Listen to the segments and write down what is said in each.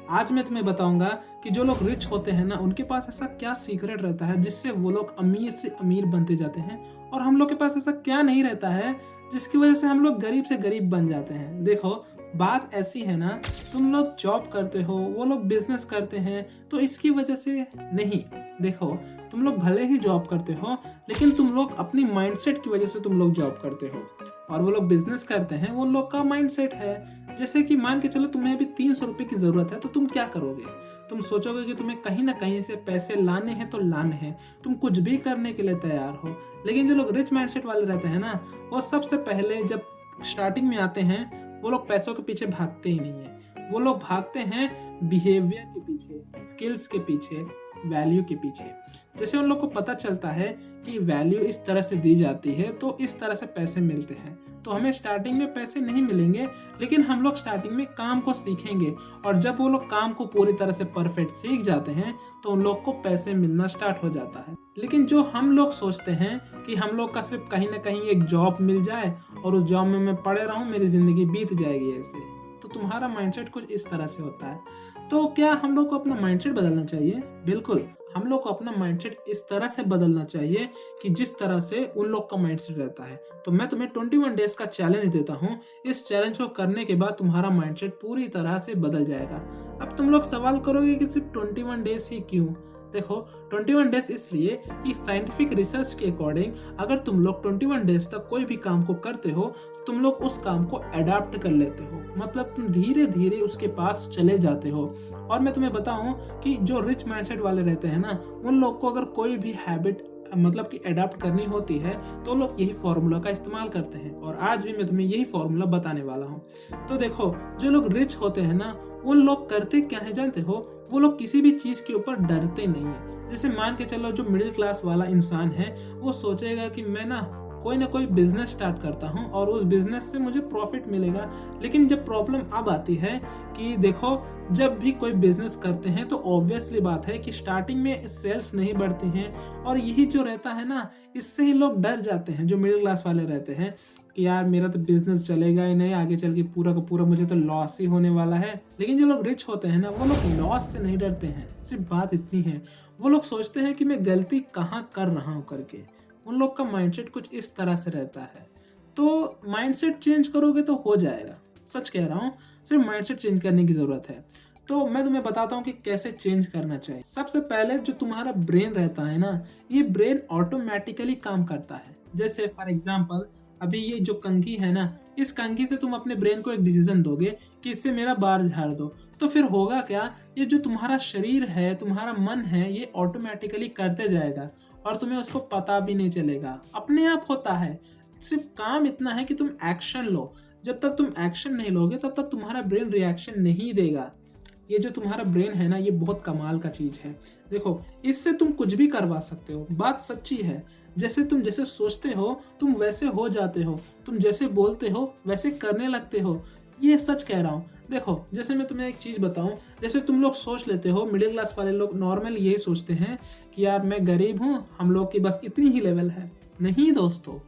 आज मैं तुम्हें बताऊंगा कि जो लोग रिच होते हैं ना, उनके पास ऐसा क्या सीक्रेट रहता है जिससे वो लोग अमीर से अमीर बनते जाते हैं, और हम लोग के पास ऐसा क्या नहीं रहता है जिसकी वजह से हम लोग गरीब से गरीब बन जाते हैं। देखो, बात ऐसी है ना, तुम लोग जॉब करते हो, वो लोग बिजनेस करते हैं, तो इसकी वजह से नहीं। देखो, तुम लोग भले ही जॉब करते हो, लेकिन तुम लोग अपनी माइंडसेट की वजह से तुम लोग जॉब करते हो, और वो लोग बिजनेस करते हैं, वो लोग का माइंडसेट है। जैसे कि मान के चलो तुम्हें अभी 300 रुपये की जरूरत है, तो तुम क्या करोगे? तुम सोचोगे कि तुम्हें कहीं ना कहीं से पैसे लाने हैं तो लाने हैं, तुम कुछ भी करने के लिए तैयार हो। लेकिन जो लोग रिच माइंडसेट वाले रहते हैं ना, वो सबसे पहले जब स्टार्टिंग में आते हैं, वो लोग पैसों के पीछे भागते ही नहीं है। वो लोग भागते हैं बिहेवियर के पीछे, स्किल्स के पीछे, वैल्यू के पीछे। जैसे उन लोग को पता चलता है कि वैल्यू इस तरह से दी जाती है तो इस तरह से पैसे मिलते हैं। तो हमें स्टार्टिंग में पैसे नहीं मिलेंगे, लेकिन हम लोग स्टार्टिंग में काम को सीखेंगे, और जब वो लोग काम को पूरी तरह से परफेक्ट सीख जाते हैं तो उन लोग को पैसे मिलना स्टार्ट हो जाता है। लेकिन जो हम लोग सोचते हैं कि हम लोग का सिर्फ कहीं ना कहीं एक जॉब मिल जाए और उस जॉब में मैं पड़े रहूं, मेरी जिंदगी बीत जाएगी ऐसे, तो तुम्हारा माइंडसेट कुछ इस तरह से होता है। तो क्या हम लोग को अपना माइंडसेट बदलना चाहिए? बिल्कुल, हम लोग को अपना माइंडसेट इस तरह से बदलना चाहिए कि जिस तरह से उन लोग का माइंडसेट रहता है। तो मैं तुम्हें 21 डेज का चैलेंज देता हूँ। इस चैलेंज को करने के बाद तुम्हारा माइंडसेट पूरी तरह से बदल जाएगा। अब तुम लोग सवाल करोगे कि सिर्फ 21 डेज ही क्यों? देखो, 21 डेज इसलिए कि साइंटिफिक रिसर्च के अकॉर्डिंग अगर तुम लोग 21 डेज तक कोई भी काम को करते हो, तो तुम लोग उस काम को अडाप्ट कर लेते हो, मतलब तुम धीरे धीरे उसके पास चले जाते हो। और मैं तुम्हें बताऊं कि जो रिच माइंडसेट वाले रहते हैं ना, उन लोग को अगर कोई भी हैबिट मतलब कि अडाप्ट करनी होती है, तो लोग यही फॉर्मूला का इस्तेमाल करते हैं, और आज भी मैं तुम्हें यही फॉर्मूला बताने वाला हूँ। तो देखो, जो लोग रिच होते हैं ना, उन लोग करते क्या है जानते हो? वो लोग किसी भी चीज के ऊपर डरते नहीं है। जैसे मान के चलो, जो मिडिल क्लास वाला इंसान है, वो सोचेगा कि मैं ना कोई बिजनेस स्टार्ट करता हूँ और उस बिजनेस से मुझे प्रॉफिट मिलेगा। लेकिन जब प्रॉब्लम अब आती है कि देखो, जब भी कोई बिजनेस करते हैं तो ऑब्वियसली बात है कि स्टार्टिंग में सेल्स नहीं बढ़ती हैं, और यही जो रहता है ना, इससे ही लोग डर जाते हैं। जो मिडिल क्लास वाले रहते हैं कि यार मेरा तो बिजनेस चलेगा ही नहीं, आगे चल के पूरा का पूरा मुझे तो लॉस ही होने वाला है। लेकिन जो लोग रिच होते हैं ना, वो लोग लॉस से नहीं डरते हैं। सिर्फ बात इतनी है, वो लोग सोचते हैं कि मैं गलती कहाँ कर रहा हूँ करके। उन लोग का माइंडसेट कुछ इस तरह से रहता है। तो माइंडसेट चेंज करोगे तो हो जाएगा, सच कह रहा हूँ। सिर्फ माइंडसेट चेंज करने की जरूरत है। तो मैं तुम्हें बताता हूँ कि कैसे चेंज करना चाहिए। सबसे पहले जो तुम्हारा ब्रेन रहता है ना, ये ब्रेन ऑटोमेटिकली काम करता है। जैसे फॉर एग्जाम्पल, अभी ये जो कंघी है ना, इस कंघी से तुम अपने ब्रेन को एक डिसीजन दोगे कि इससे मेरा बाल झाड़ दो, तो फिर होगा क्या? ये जो तुम्हारा शरीर है, तुम्हारा मन है, ये ऑटोमेटिकली करते जाएगा, और तुम्हें उसको पता भी नहीं चलेगा, अपने आप होता है। सिर्फ काम इतना है कि तुम एक्शन लो। जब तक तुम एक्शन नहीं लोगे, तब तक तुम्हारा ब्रेन रिएक्शन नहीं देगा। ये जो तुम्हारा ब्रेन है ना, ये बहुत कमाल का चीज है। देखो, इससे तुम कुछ भी करवा सकते हो, बात सच्ची है। तुम जैसे सोचते हो, तुम वैसे हो जाते हो। तुम जैसे बोलते हो, वैसे करने लगते हो। ये सच कह रहा हूँ। देखो, जैसे मैं तुम्हें एक चीज बताऊं, जैसे तुम लोग सोच लेते हो, मिडिल क्लास वाले लोग नॉर्मली यही सोचते हैं कि यार मैं गरीब हूँ, हम लोग की बस इतनी ही लेवल है। नहीं दोस्तों,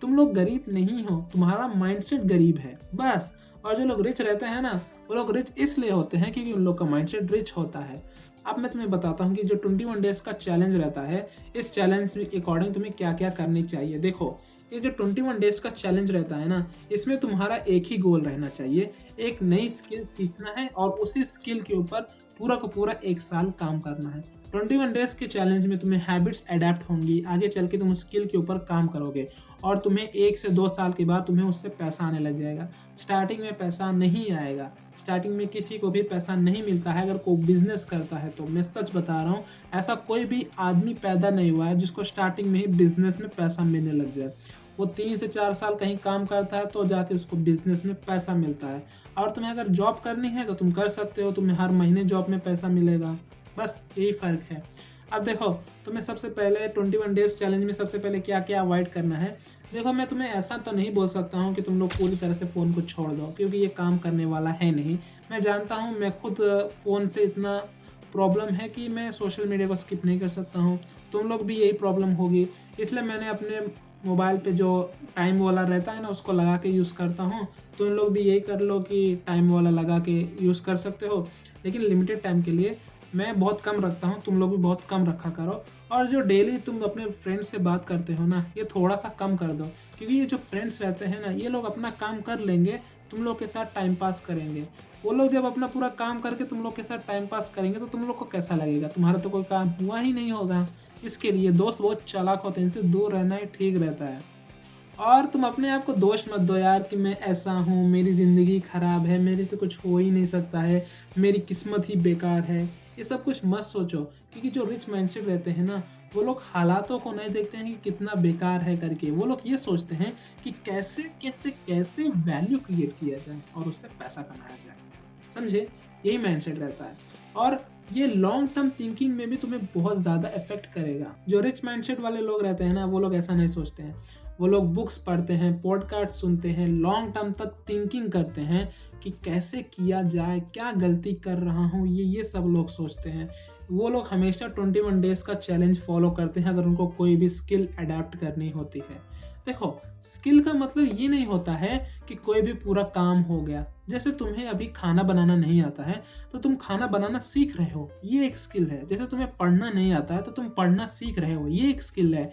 तुम लोग गरीब नहीं हो, तुम्हारा माइंडसेट गरीब है बस। और जो लोग रिच रहते हैं ना, वो लोग रिच इसलिए होते हैं क्योंकि उन लोग का माइंडसेट रिच होता है। अब मैं तुम्हें बताता हूँ कि जो 21 डेज का चैलेंज रहता है, इस चैलेंज के अकॉर्डिंग तुम्हें क्या क्या करनी चाहिए। देखो, ये जो 21 डेज का चैलेंज रहता है ना, इसमें तुम्हारा एक ही गोल रहना चाहिए, एक नई स्किल सीखना है, और उसी स्किल के ऊपर पूरा का पूरा 1 साल काम करना है। 21 डेज के चैलेंज में तुम्हें हैबिट्स अडेप्ट होंगी, आगे चल के तुम उस स्किल के ऊपर काम करोगे, और तुम्हें 1 से 2 साल के बाद तुम्हें उससे पैसा आने लग जाएगा। स्टार्टिंग में पैसा नहीं आएगा, स्टार्टिंग में किसी को भी पैसा नहीं मिलता है अगर कोई बिजनेस करता है तो। मैं सच बता रहा हूँ, ऐसा कोई भी आदमी पैदा नहीं हुआ है जिसको स्टार्टिंग में ही बिजनेस में पैसा मिलने लग जाए। वो 3 से 4 साल कहीं काम करता है तो जाके उसको बिजनेस में पैसा मिलता है। और तुम्हें अगर जॉब करनी है तो तुम कर सकते हो, तुम्हें हर महीने जॉब में पैसा मिलेगा, बस यही फ़र्क है। अब देखो, तुम्हें सबसे पहले 21 डेज चैलेंज में सबसे पहले क्या क्या अवॉइड करना है। देखो, मैं तुम्हें ऐसा तो नहीं बोल सकता हूँ कि तुम लोग पूरी तरह से फ़ोन को छोड़ दो, क्योंकि ये काम करने वाला है नहीं। मैं जानता हूँ, मैं खुद फ़ोन से इतना प्रॉब्लम है कि मैं सोशल मीडिया को स्किप नहीं कर सकता हूँ। तुम लोग भी यही प्रॉब्लम होगी, इसलिए मैंने अपने मोबाइल पे जो टाइम वाला रहता है ना उसको लगा के यूज़ करता हूँ, तो इन लोग भी यही कर लो कि टाइम वाला लगा के यूज़ कर सकते हो, लेकिन लिमिटेड टाइम के लिए। मैं बहुत कम रखता हूँ, तुम लोग भी बहुत कम रखा करो। और जो डेली तुम अपने फ्रेंड्स से बात करते हो ना, ये थोड़ा सा कम कर दो, क्योंकि ये जो फ्रेंड्स रहते हैं ना, ये लोग अपना काम कर लेंगे, तुम लोग के साथ टाइम पास करेंगे। वो लोग जब अपना पूरा काम करके तुम लोग के साथ टाइम पास करेंगे तो तुम लोग को कैसा लगेगा, तुम्हारा तो कोई काम हुआ ही नहीं होगा। इसके लिए दोस्त बहुत चालाक होते हैं, इनसे दूर रहना ही ठीक रहता है। और तुम अपने आप को दोष मत दो यार कि मैं ऐसा हूँ, मेरी ज़िंदगी ख़राब है, मेरे से कुछ हो ही नहीं सकता है, मेरी किस्मत ही बेकार है। ये सब कुछ मत सोचो, क्योंकि जो रिच माइंडसेट रहते हैं ना, वो लोग हालातों को नहीं देखते हैं कि कितना बेकार है करके। वो लोग ये सोचते हैं कि कैसे कैसे कैसे वैल्यू क्रिएट किया जाए और उससे पैसा कमाया जाए। समझे? यही माइंडसेट रहता है। और ये लॉन्ग टर्म थिंकिंग में भी तुम्हें बहुत ज़्यादा इफेक्ट करेगा। जो रिच माइंडसेट वाले लोग रहते हैं ना, वो लोग ऐसा नहीं सोचते हैं। वो लोग बुक्स पढ़ते हैं, पॉडकास्ट सुनते हैं, लॉन्ग टर्म तक थिंकिंग करते हैं कि कैसे किया जाए, क्या गलती कर रहा हूँ, ये सब लोग सोचते हैं। वो लोग हमेशा 21 डेज का चैलेंज फॉलो करते हैं अगर उनको कोई भी स्किल अडेप्ट करनी होती है। देखो, स्किल का मतलब ये नहीं होता है कि कोई भी पूरा काम हो गया। जैसे तुम्हें अभी खाना बनाना नहीं आता है तो तुम खाना बनाना सीख रहे हो, ये एक स्किल है। जैसे तुम्हें पढ़ना नहीं आता है तो तुम पढ़ना सीख रहे हो, ये एक स्किल है।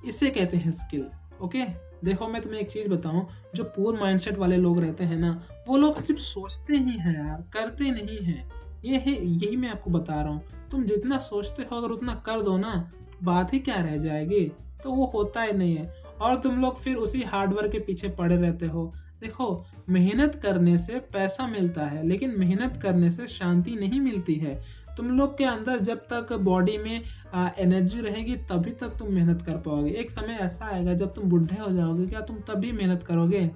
इसे कहते हैं स्किल। ओके, देखो मैं तुम्हें एक चीज़ बताऊं, जो पूर माइंडसेट वाले लोग रहते हैं ना, वो लोग सिर्फ सोचते ही हैं यार, करते नहीं हैं। ये है, यही मैं आपको बता रहा हूँ। तुम जितना सोचते हो अगर उतना कर दो ना, बात ही क्या रह जाएगी। तो वो होता ही नहीं है और तुम लोग फिर उसी हार्डवर्क के पीछे पड़े रहते हो। देखो, मेहनत करने से पैसा मिलता है, लेकिन मेहनत करने से शांति नहीं मिलती है। तुम लोग के अंदर जब तक बॉडी में एनर्जी रहेगी तभी तक तुम मेहनत कर पाओगे। एक समय ऐसा आएगा जब तुम बुढ़े हो जाओगे, क्या तुम तभी मेहनत करोगे?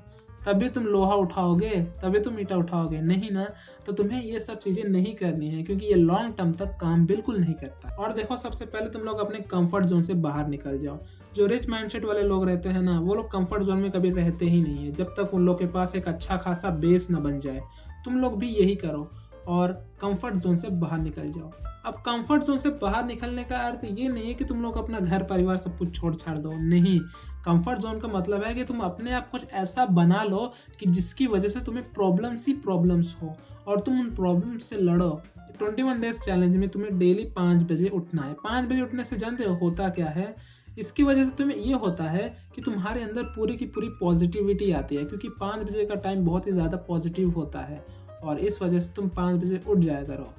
तभी तुम लोहा उठाओगे, तभी तुम ईटा उठाओगे? नहीं ना। तो तुम्हें ये सब चीज़ें नहीं करनी है, क्योंकि ये लॉन्ग टर्म तक काम बिल्कुल नहीं करता। और देखो, सबसे पहले तुम लोग अपने कंफर्ट जोन से बाहर निकल जाओ। जो रिच माइंडसेट वाले लोग रहते हैं ना, वो लोग कंफर्ट जोन में कभी रहते ही नहीं है जब तक उन लोग के पास एक अच्छा खासा बेस न बन जाए। तुम लोग भी यही करो और कंफर्ट जोन से बाहर निकल जाओ। अब कंफर्ट जोन से बाहर निकलने का अर्थ ये नहीं है कि तुम लोग अपना घर परिवार सब कुछ छोड़ छाड़ दो, नहीं। कंफर्ट जोन का मतलब है कि तुम अपने आप कुछ ऐसा बना लो कि जिसकी वजह से तुम्हें प्रॉब्लम्स ही प्रॉब्लम्स हो और तुम उन प्रॉब्लम्स से लड़ो। 21 डेज चैलेंज में तुम्हें डेली 5 बजे उठना है। 5 बजे उठने से जानते हो होता क्या है? इसकी वजह से तुम्हें ये होता है कि तुम्हारे अंदर पूरी की पूरी पॉजिटिविटी आती है, क्योंकि 5 बजे का टाइम बहुत ही ज़्यादा पॉजिटिव होता है और इस वजह से तुम 5 बजे उठ जाया करो।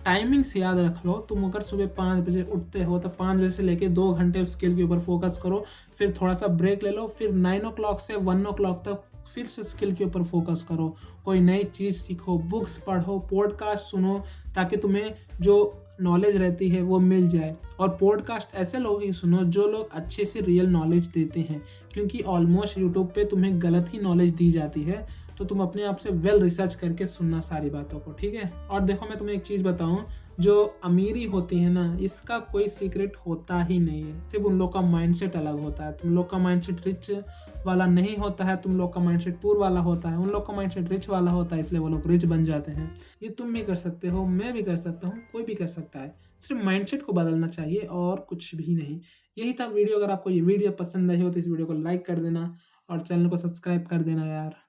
टाइमिंग्स याद रख लो। तुम अगर सुबह 5 बजे उठते हो तो 5 बजे से लेके 2 घंटे उस स्किल के ऊपर फोकस करो, फिर थोड़ा सा ब्रेक ले लो, फिर 9 o'clock से 1 o'clock तक फिर से स्किल के ऊपर फोकस करो। कोई नई चीज़ सीखो, बुक्स पढ़ो, पॉडकास्ट सुनो, ताकि तुम्हें जो नॉलेज रहती है वो मिल जाए। और पॉडकास्ट ऐसे लोग ही सुनो जो लोग अच्छे से रियल नॉलेज देते हैं, क्योंकि ऑलमोस्ट यूट्यूब पे तुम्हें गलत ही नॉलेज दी जाती है। तो तुम अपने आप से वेल रिसर्च करके सुनना सारी बातों को, ठीक है? और देखो, मैं तुम्हें एक चीज़ बताऊं, जो अमीरी होती है ना, इसका कोई सीक्रेट होता ही नहीं है। सिर्फ उन लोग का माइंडसेट अलग होता है। तुम लोग का माइंडसेट रिच वाला नहीं होता है, तुम लोग का माइंडसेट पुअर वाला होता है। उन लोग का माइंडसेट रिच वाला होता है, इसलिए वो लोग रिच बन जाते हैं। ये तुम भी कर सकते हो, मैं भी कर सकता हूँ, कोई भी कर सकता है। सिर्फ माइंडसेट को बदलना चाहिए और कुछ भी नहीं। यही था वीडियो। अगर आपको ये वीडियो पसंद आई हो तो इस वीडियो को लाइक कर देना और चैनल को सब्सक्राइब कर देना यार।